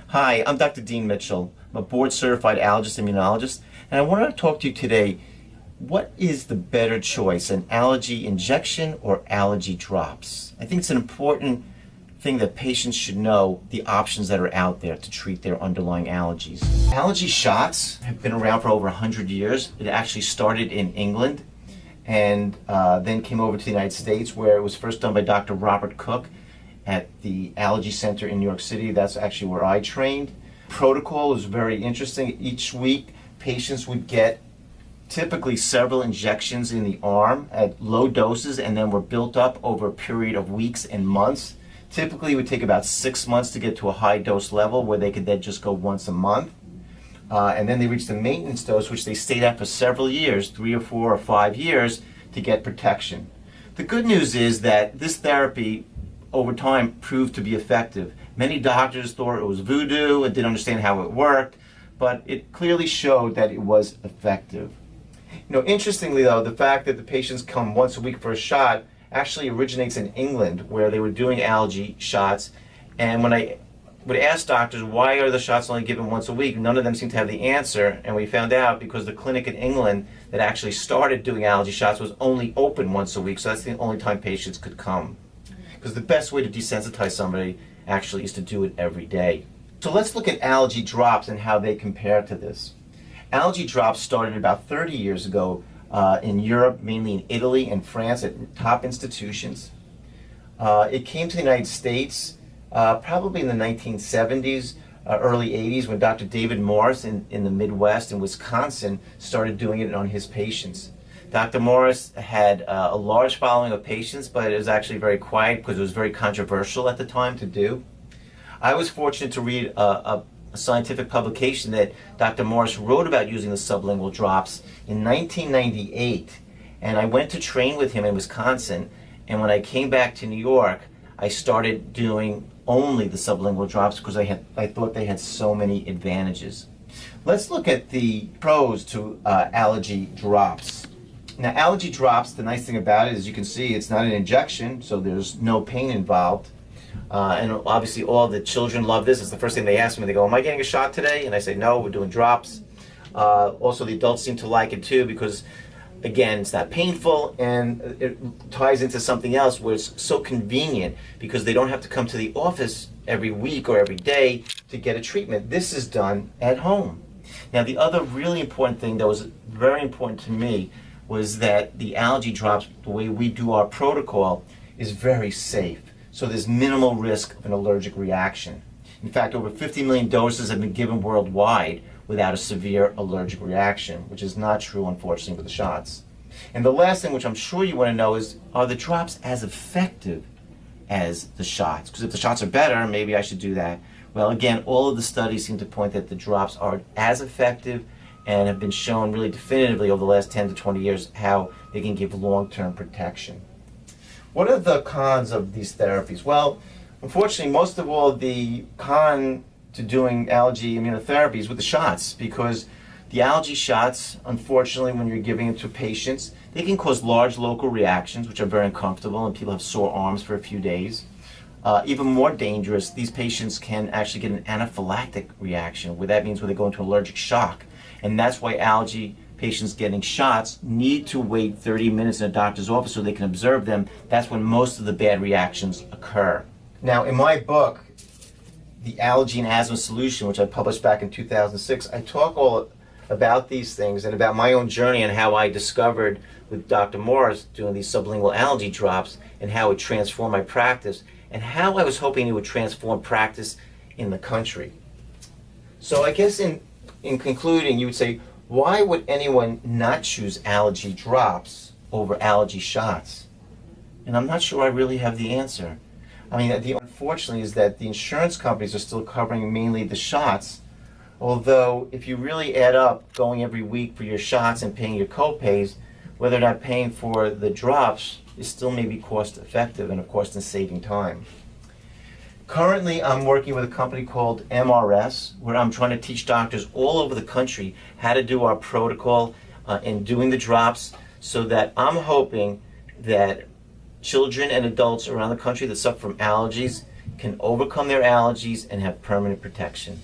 Hi, I'm Dr. Dean Mitchell. I'm a board-certified allergist immunologist, and I wanted to talk to you today. What is the better choice, an allergy injection or allergy drops? I think it's an important thing that patients should know the options that are out there to treat their underlying allergies. Allergy shots have been around for over 100 years. It actually started in England and then came over to the United States, where it was first done by Dr. Robert Cook at the Allergy Center in New York City. That's actually where I trained. Protocol is very interesting. Each week, patients would get typically several injections in the arm at low doses, and then were built up over a period of weeks and months. Typically, it would take about 6 months to get to a high dose level where they could then just go once a month. And then they reached the maintenance dose, which they stayed at for several years, 3 or 4 or 5 years, to get protection. The good news is that this therapy over time proved to be effective. Many doctors thought it was voodoo and didn't understand how it worked, but it clearly showed that it was effective. Interestingly though, the fact that the patients come once a week for a shot actually originates in England, where they were doing allergy shots. And when I would ask doctors, why are the shots only given once a week, none of them seemed to have the answer. And we found out because the clinic in England that actually started doing allergy shots was only open once a week, so that's the only time patients could come. Because the best way to desensitize somebody actually is to do it every day. So let's look at allergy drops and how they compare to this. Allergy drops started about 30 years ago in Europe, mainly in Italy and France at top institutions. It came to the United States probably in the 1970s, early 80s, when Dr. David Morris in the Midwest in Wisconsin started doing it on his patients. Dr. Morris had a large following of patients, but it was actually very quiet because it was very controversial at the time to do. I was fortunate to read a scientific publication that Dr. Morris wrote about using the sublingual drops in 1998, and I went to train with him in Wisconsin, and when I came back to New York, I started doing only the sublingual drops because I thought they had so many advantages. Let's look at the pros to allergy drops. Now, allergy drops, the nice thing about it is you can see it's not an injection, so there's no pain involved. And obviously all the children love this. It's the first thing they ask me. They go, am I getting a shot today? And I say, no, we're doing drops. Also, the adults seem to like it too because, again, it's not painful, and it ties into something else where it's so convenient because they don't have to come to the office every week or every day to get a treatment. This is done at home. Now, the other really important thing that was very important to me was that the allergy drops, the way we do our protocol, is very safe. So there's minimal risk of an allergic reaction. In fact, over 50 million doses have been given worldwide without a severe allergic reaction, which is not true, unfortunately, with the shots. And the last thing, which I'm sure you want to know, is, are the drops as effective as the shots? Because if the shots are better, maybe I should do that. Well, again, all of the studies seem to point that the drops are as effective and have been shown really definitively over the last 10 to 20 years how they can give long-term protection. What are the cons of these therapies? Well, unfortunately, most of all, the con to doing allergy immunotherapy is with the shots, because the allergy shots, unfortunately, when you're giving them to patients, they can cause large local reactions, which are very uncomfortable, and people have sore arms for a few days. Even more dangerous, these patients can actually get an anaphylactic reaction, where that means where they go into allergic shock. And that's why allergy patients getting shots need to wait 30 minutes in a doctor's office so they can observe them. That's when most of the bad reactions occur. Now, in my book, The Allergy and Asthma Solution, which I published back in 2006, I talk all about these things and about my own journey and how I discovered with Dr. Morris doing these sublingual allergy drops and how it transformed my practice and how I was hoping it would transform practice in the country. So I guess in concluding, you would say, why would anyone not choose allergy drops over allergy shots? And I'm not sure I really have the answer. I mean, the unfortunately is that the insurance companies are still covering mainly the shots, although if you really add up going every week for your shots and paying your co-pays, whether or not paying for the drops is still maybe cost effective and of course in saving time. Currently, I'm working with a company called MRS, where I'm trying to teach doctors all over the country how to do our protocol in doing the drops, so that I'm hoping that children and adults around the country that suffer from allergies can overcome their allergies and have permanent protection.